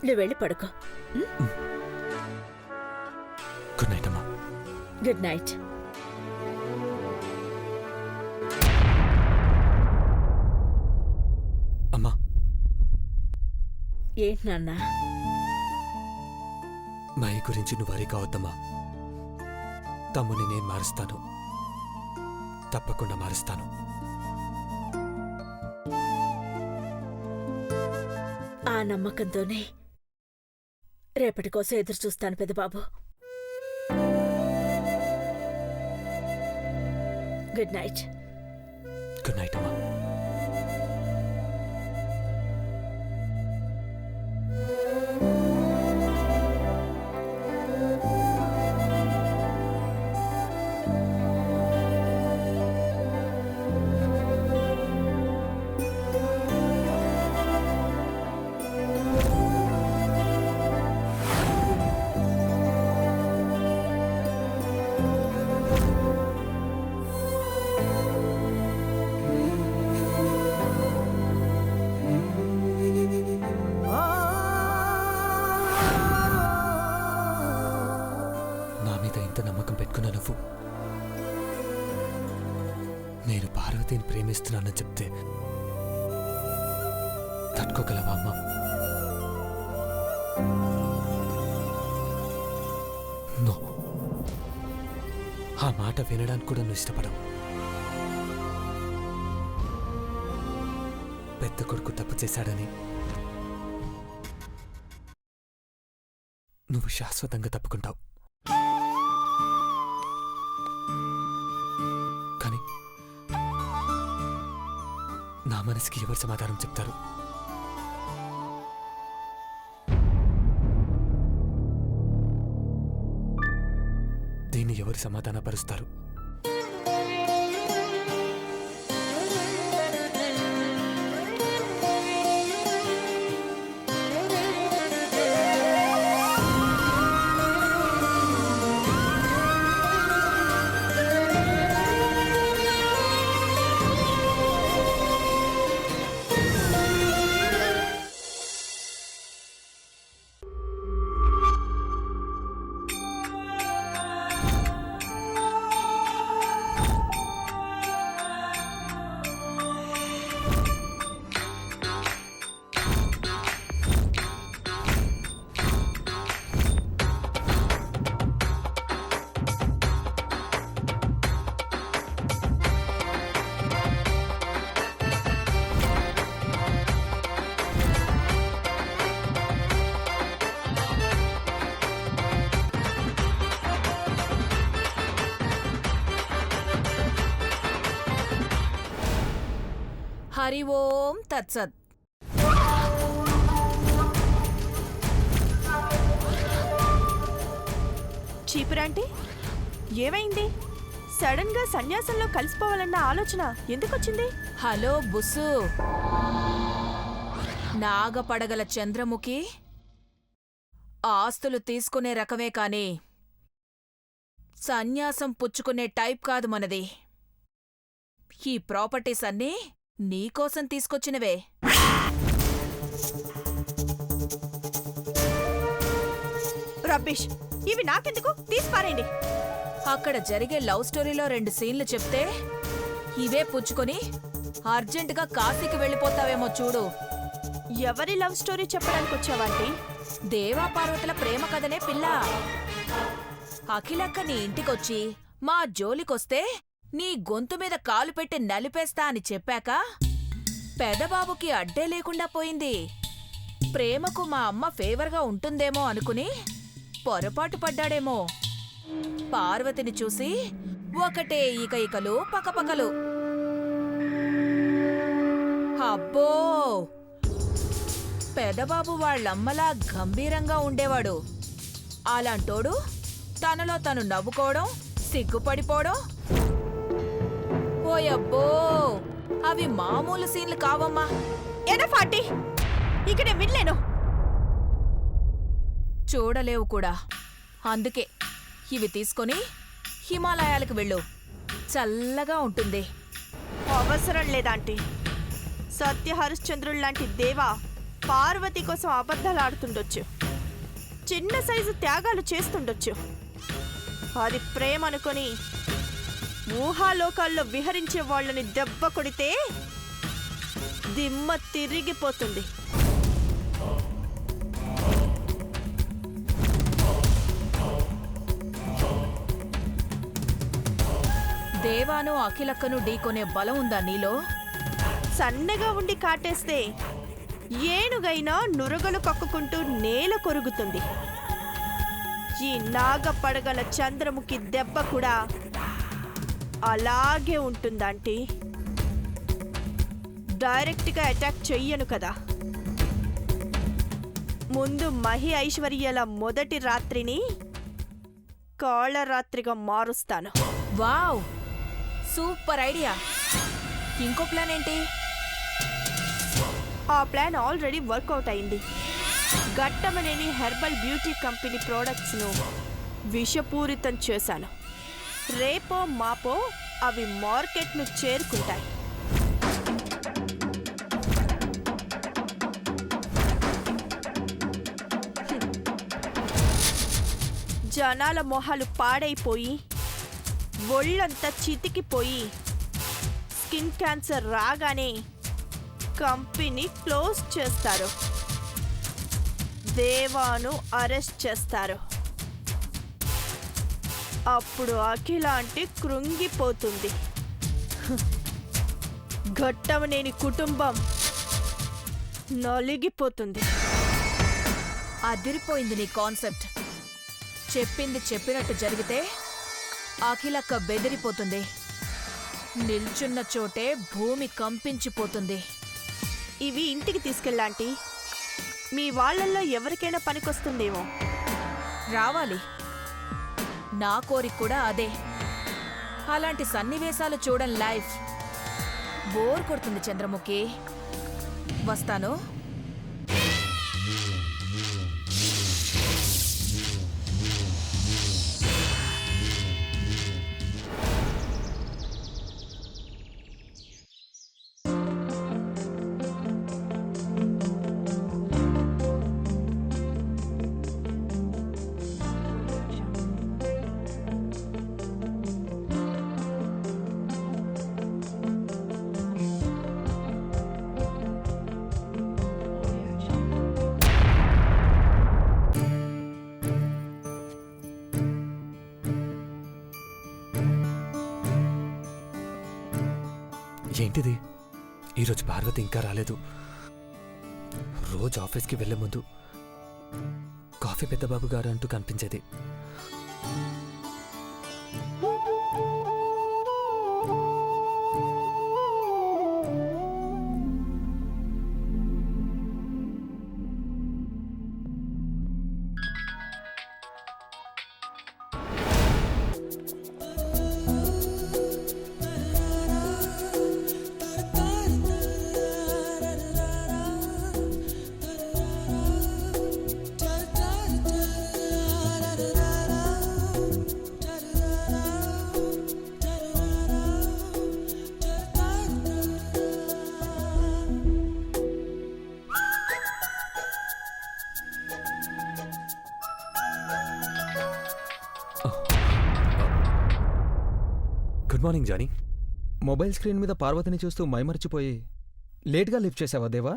నువ్వు వెళ్ళి పడుకో. గుడ్ నైట్ అమ్మా. Good night. అమ్మా. ఏంటి నాన్న? మా ఈ గురించి నువ్వు వరి కావద్దమ్మా. తమ్ముని నేను మారుస్తాను, తప్పకుండా మారుస్తాను. ఆ నమ్మకంతోనే రేపటి కోసం ఎదురు చూస్తాను Peddababu. Good night. Good night అమ్మా. నమ్మకం పెట్టుకున్నా నువ్వు నేను పార్వతిని ప్రేమిస్తున్నానని చెప్తే తట్టుకోగలవా అమ్మా? నో, ఆ మాట వినడానికి కూడా నువ్వు ఇష్టపడవు. పెద్ద కొడుకు తప్పు చేశాడని నువ్వు శాశ్వతంగా తప్పుకుంటావు. కానీ నా మనసుకి ఎవరు సమాధానం చెప్తారు? దీన్ని ఎవరు సమాధానపరుస్తారు? హరి ఓం తత్సత్. చీపురాంటీ, ఏమైంది? సడన్ గా సన్యాసంలో కలిసిపోవాలన్న ఆలోచన ఎందుకొచ్చింది? హలో బుస్సు, నాగపడగల చంద్రముఖి ఆస్తులు తీసుకునే రకమే కాని సన్యాసం పుచ్చుకునే టైప్ కాదు మనది. ఈ ప్రాపర్టీస్ అన్నీ నీకోసం తీసుకొచ్చినవే. రబ్బిష్, ఇవి నాకెందుకు? తీసిపారేయండి. అక్కడ జరిగే లవ్ స్టోరీలో 2 సీన్లు చెప్తే ఇవే పుచ్చుకొని అర్జెంటుగా కాశీకి వెళ్ళిపోతావేమో చూడు. ఎవరి లవ్ స్టోరీ చెప్పడానికి వచ్చావంటీ? దేవా పార్వతుల ప్రేమ కథనే పిల్ల. అఖిలక్క నీ ఇంటికొచ్చి మా జోలికొస్తే నీ గొంతు మీద కాలు పెట్టి నలిపేస్తా అని చెప్పాక పెదబాబుకి అడ్డే లేకుండా పోయింది. ప్రేమకు మా అమ్మ ఫేవర్గా ఉంటుందేమో అనుకుని పొరపాటు పడ్డాడేమో. పార్వతిని చూసి ఒకటే ఈకలు పకపకలు. అబ్బో, పెదబాబు వాళ్ళమ్మలా గంభీరంగా ఉండేవాడు. అలాంటోడు తనలో తను నవ్వుకోవడం, సిగ్గుపడిపోవడం. ఓయబ్బో, అవి మామూలు సీన్లు కావమ్మా. ఎనఫాటి, ఇక నేను వినలేను. చూడలేవు కూడా. అందుకే ఇవి తీసుకొని హిమాలయాలకు వెళ్ళు, చల్లగా ఉంటుంది. అవసరం లేదాంటీ. సత్య హరిశ్చంద్రుల్లాంటి దేవా పార్వతి కోసం అబద్ధాలు ఆడుతుండొచ్చు, చిన్న సైజు త్యాగాలు చేస్తుండొచ్చు. అది ప్రేమ అనుకొని ఊహాలోకాల్లో విహరించే వాళ్ళని దెబ్బ కొడితే దిమ్మ తిరిగిపోతుంది. దేవాను అఖిలక్కను ఢీకొనే బలం ఉందా నీలో? సన్నగా ఉండి కాటేస్తే ఏనుగైనా నురగలు కక్కుకుంటూ నేల కొరుగుతుంది. ఈ నాగపడగల చంద్రముఖి దెబ్బ కూడా అలాగే ఉంటుందంటీ. డైరెక్ట్గా అటాక్ చెయ్యను కదా, ముందు మహి ఐశ్వర్యాల మొదటి రాత్రిని కాళరాత్రిగా మారుస్తాను. Wow, super idea. ఇంకో ప్లాన్ ఏంటి? ఆ ప్లాన్ ఆల్రెడీ వర్కౌట్ అయింది. ఘట్టమనేని హెర్బల్ బ్యూటీ కంపెనీ ప్రోడక్ట్స్ను విషపూరితం చేశాను. రేపో మాపో అవి మార్కెట్ను చేరుకుంటాయి. జనాల మొహాలు పాడైపోయి ఒళ్ళంతా చితికిపోయి స్కిన్ క్యాన్సర్ రాగానే కంపెనీ క్లోజ్ చేస్తారు. దేవాను అరెస్ట్ చేస్తారు. అప్పుడు అఖిల అంటే కృంగిపోతుంది. ఘట్టమనేని కుటుంబం నలిగిపోతుంది. అదిరిపోయింది నీ కాన్సెప్ట్. చెప్పింది చెప్పినట్టు జరిగితే అఖిలక్క బెదిరిపోతుంది. నిల్చున్న చోటే భూమి కంపించిపోతుంది. ఇవి ఇంటికి తీసుకెళ్ళాంటి. మీ వాళ్ళల్లో ఎవరికైనా పనికొస్తుందేమో. రావాలి. నా కోరిక కూడా అదే. అలాంటి సన్నివేశాలు చూడం లైఫ్ బోర్ కొడుతుంది చంద్రముఖి. వస్తాను. ఏంటిది? ఈరోజు పార్వతి ఇంకా రాలేదు. రోజు ఆఫీస్కి వెళ్లే ముందు కాఫీ పెద్దబాబు గారు అంటూ కనిపించేది. Good morning Johnny. Mobile screen మీద పార్వతిని చూస్తూ మైమర్చిపోయి లేట్గా లిఫ్ట్ చేసావా దేవా?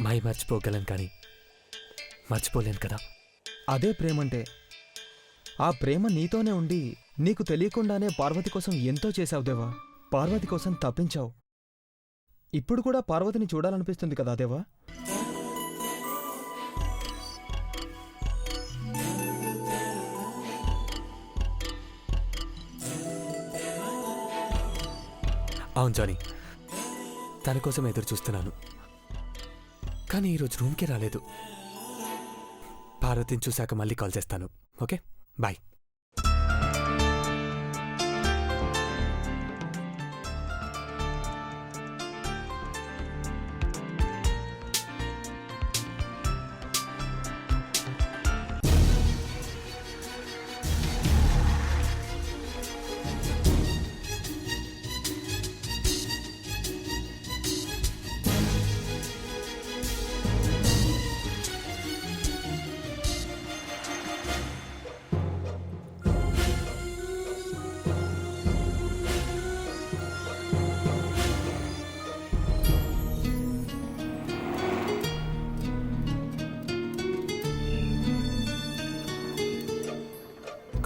మై మర్చిపోగలను కానీ మర్చిపోలేను కదా. అదే ప్రేమంటే. ఆ ప్రేమ నీతోనే ఉండి నీకు తెలియకుండానే పార్వతి కోసం ఎంతో చేశావు దేవా. పార్వతి కోసం తప్పించావు. ఇప్పుడు కూడా పార్వతిని చూడాలనిపిస్తుంది కదా దేవా? అవును జానీ, తన కోసం ఎదురు చూస్తున్నాను. కానీ ఈరోజు రూమ్కి రాలేదు. పార్వతిని చూశాక మళ్ళీ కాల్ చేస్తాను. Okay, bye.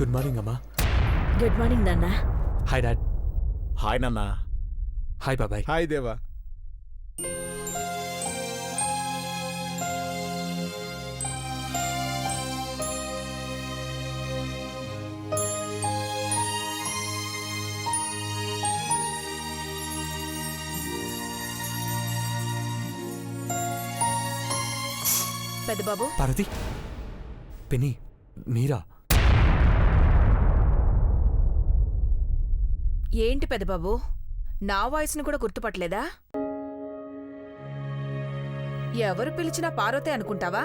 గుడ్ మార్నింగ్ అమ్మా. గుడ్ మార్నింగ్ నాన్న. Hi dad. హాయ్ నాన్న. హాయ్ బాబాయ్. హాయ్ దేవా. పెద్దబాబు, పార్వతి, పిన్ని, మీరా? ఏంటి పెద్దబాబు, నా వాయిస్ను కూడా గుర్తుపట్టలేదా? ఎవరు పిలిచినా పార్వతే అనుకుంటావా?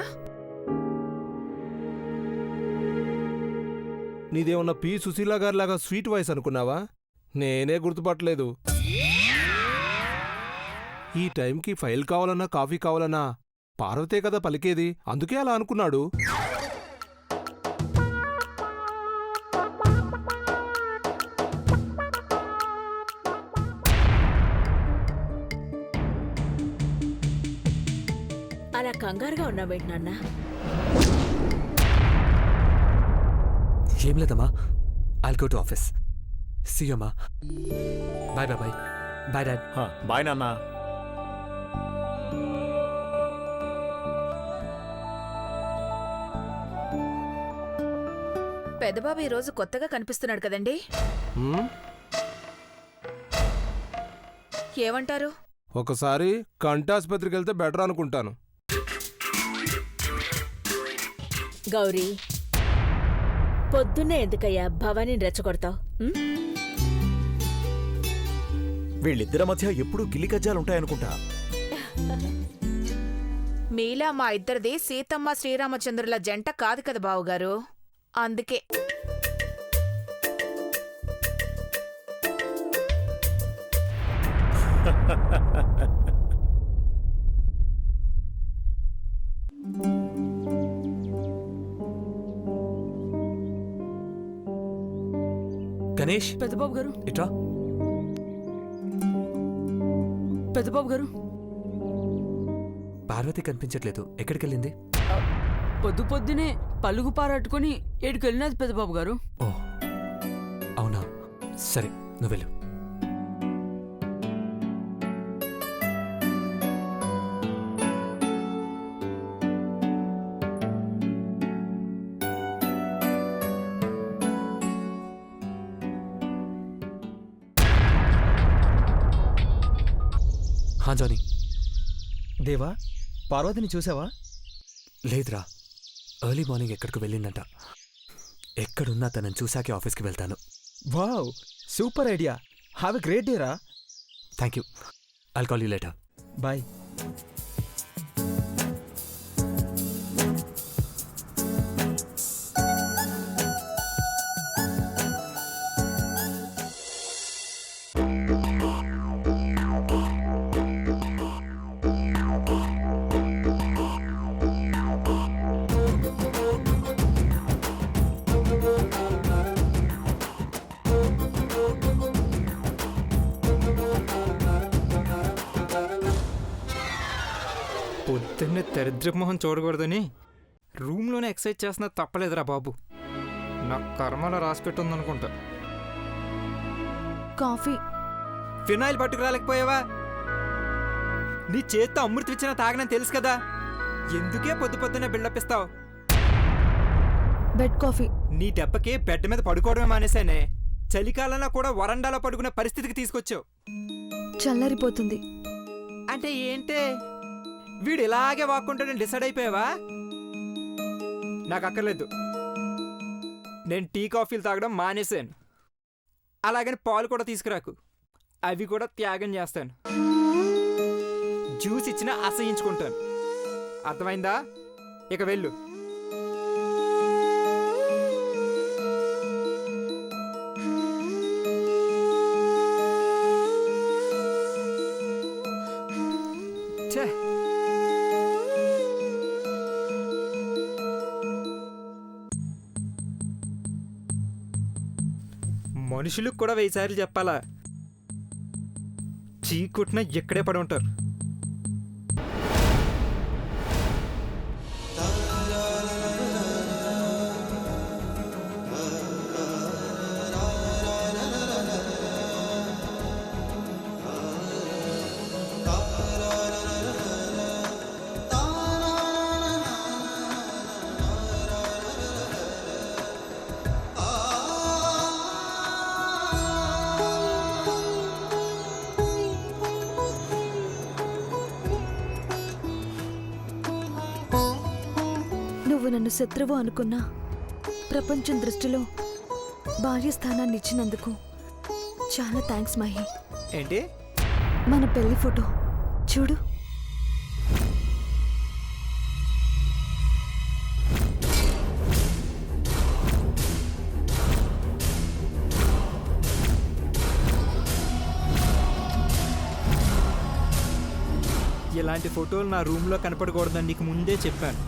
నీదేమన్నా పి సుశీల గారిలాగా స్వీట్ వాయిస్ అనుకున్నావా? నేనే గుర్తుపట్టలేదు. ఈ టైంకి ఫైల్ కావాలన్నా కాఫీ కావాలన్నా పార్వతే కదా పలికేది, అందుకే అలా అనుకున్నాడు. అలా కంగారుగా ఉన్నావేంటి నాన్న? ఏం లేదమ్మా. I'll go to office. See you అమ్మా. Bye bye. Bye dad. Bye నాన్న. పెద్దబాబు ఈరోజు కొత్తగా కనిపిస్తున్నాడు కదండి, హ్మ్? ఏమంటారు? ఒకసారి కంటాసుపత్రికి వెళ్తే బెటర్ అనుకుంటాను. గౌరీ, పొద్దున్నే ఎందుకయ్యా భవానీని రెచ్చగొడతావు? వీళ్ళిద్దరి మధ్య ఎప్పుడూ గిల్లికజ్జాలుంటాయనుకుంటా. మీలా మా ఇద్దరిది సీతమ్మ శ్రీరామచంద్రుల జంట కాదు కదా బావుగారు, అందుకే. గణేష్, పెద్దబాబు గారు, ఇట్రా. పెద్దబాబు గారు, పార్వతి కనిపించట్లేదు. ఎక్కడికెళ్ళింది? పొద్దు పొద్దునే పలుగు పారట్టుకుని ఏడుకెళ్ళినది పెద్దబాబు గారు. ఓ అవునా, సరే నువ్వు వెళ్ళు. హా జానీ. దేవా, పార్వతిని చూసావా? లేదురా, ఎర్లీ మార్నింగ్ ఎక్కడికి వెళ్ళిందంట. ఎక్కడున్నా తనని చూశాకే ఆఫీస్కి వెళ్తాను. Wow, super idea. Have a great day రా. Thank you. I'll call you later. Bye. పొద్దున్నే దరిద్రపు మొహం చూడకూడదని రూమ్లోనే ఎక్సర్సైజ్ చేస్తున్నా తప్పలేదురా బాబు. నా కర్మలో రాసిపెట్టి ఉందనుకుంటా. కాఫీ. ఫినాయిల్ పట్టుకురాలేకపోయావా? నీ చేత్తో అమృతం ఇచ్చినా తాగనని తెలుసు కదా, ఎందుకే పొద్దు పొద్దున్నే బిల్డప్ ఇస్తావు? Bed coffee. నీ దెబ్బకి బెడ్ మీద పడుకోవడమే మానేశానే. చలికాలంలో కూడా వరండాలో పడుకునే పరిస్థితికి తీసుకొచ్చావు. చల్లరిపోతుంది. అంటే ఏంటే, వీడు ఇలాగే వాక్కుంటాడని డిసైడ్ అయిపోయావా? నాకు అక్కర్లేదు. నేను టీ కాఫీలు తాగడం మానేశాను. అలాగని పాలు కూడా తీసుకురాకు, అవి కూడా త్యాగం చేస్తాను. జ్యూస్ ఇచ్చినా అసహించుకుంటాను. అర్థమైందా? ఇక వెళ్ళు. ఛే, మనుషులకు కూడా 1000 సార్లు చెప్పాలా? చీకుట్న ఎక్కడే పడి ఉంటారు. నన్ను శత్రువు అనుకున్నా ప్రపంచం దృష్టిలో భార్య స్థానాన్ని ఇచ్చినందుకు చాలా థ్యాంక్స్ మహి. ఏంటి? మన పెళ్లి ఫోటో చూడు. ఇలాంటి ఫోటోలు నా రూమ్లో కనపడకూడదని నీకు ముందే చెప్పాను.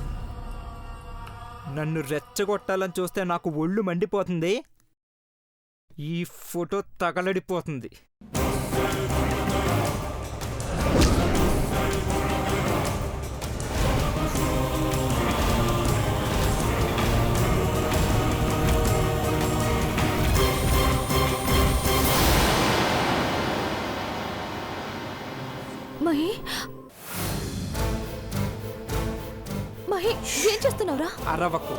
నన్ను రెచ్చగొట్టాలని చూస్తే నాకు ఒళ్ళు మండిపోతుంది. ఈ ఫోటో తగలడిపోతుంది. మహి, మహి, ఏం చేస్తున్నావురా? అరవకు.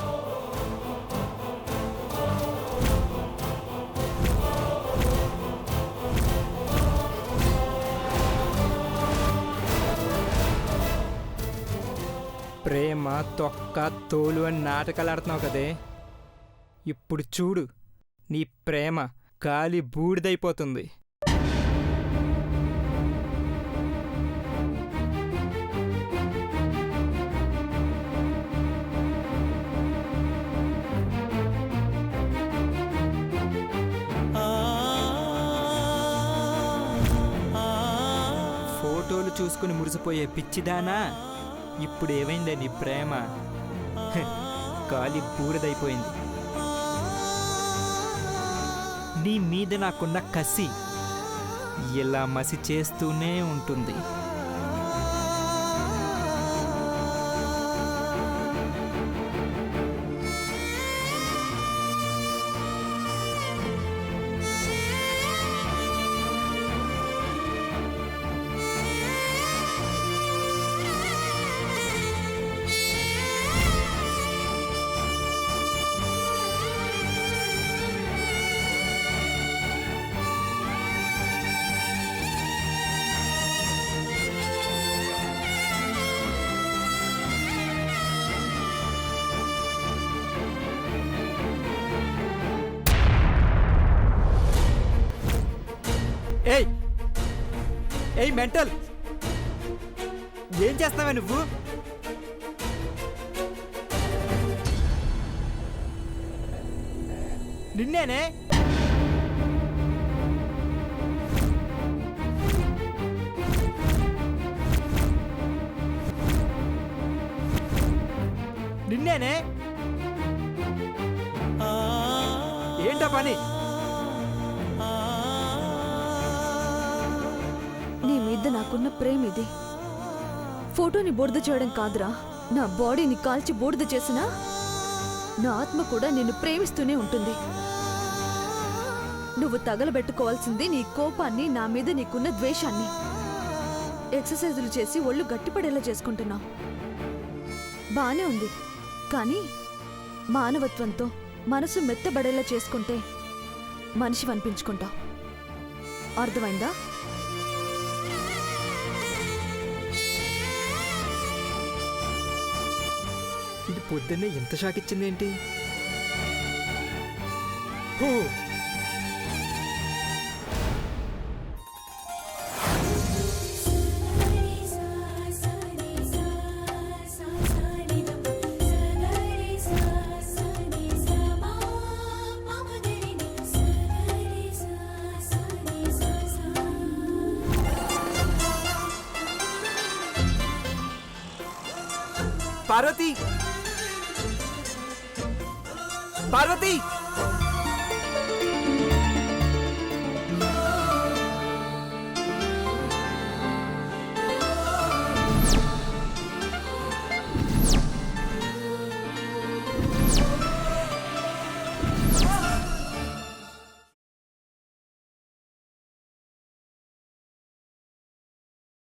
ప్రేమ తొక్క తోలు అని నాటకాలు ఆడుతున్నావు కదే. ఇప్పుడు చూడు, నీ ప్రేమ గాలి బూడిదైపోతుంది. ఫోటోలు చూసుకుని మురిసిపోయే పిచ్చిదానా, ఇప్పుడు ఏమైందే నీ ప్రేమ? గాలి బూడిదైపోయింది. నీ మీద నాకున్న కసి ఇలా మసి చేస్తూనే ఉంటుంది. ఏయ్ ఏయ్ మెంటల్, ఏం చేస్తావా నువ్వు? నిన్నేనే. నిన్నేనే. ఏంటా పని? నీ మీద నాకున్న ప్రేమ ఇది. ఫోటోని బూడిద చేయడం కాదురా, నా బాడీని కాల్చి బూడిద చేసినా నా ఆత్మ కూడా నిన్ను ప్రేమిస్తూనే ఉంటుంది. నువ్వు తగలబెట్టుకోవాల్సింది నీ కోపాన్ని, నా మీద నీకున్న ద్వేషాన్ని. ఎక్సర్సైజులు చేసి ఒళ్ళు గట్టిపడేలా చేసుకుంటున్నావు, బానే ఉంది. కానీ మానవత్వంతో మనసు మెత్తబడేలా చేసుకుంటే మనిషి అనిపించుకుంటావు. అర్థమైందా? ఇది పొద్దున్నే ఎంత షాక్ ఇచ్చిందేంటి? పార్వతి, పార్వతి.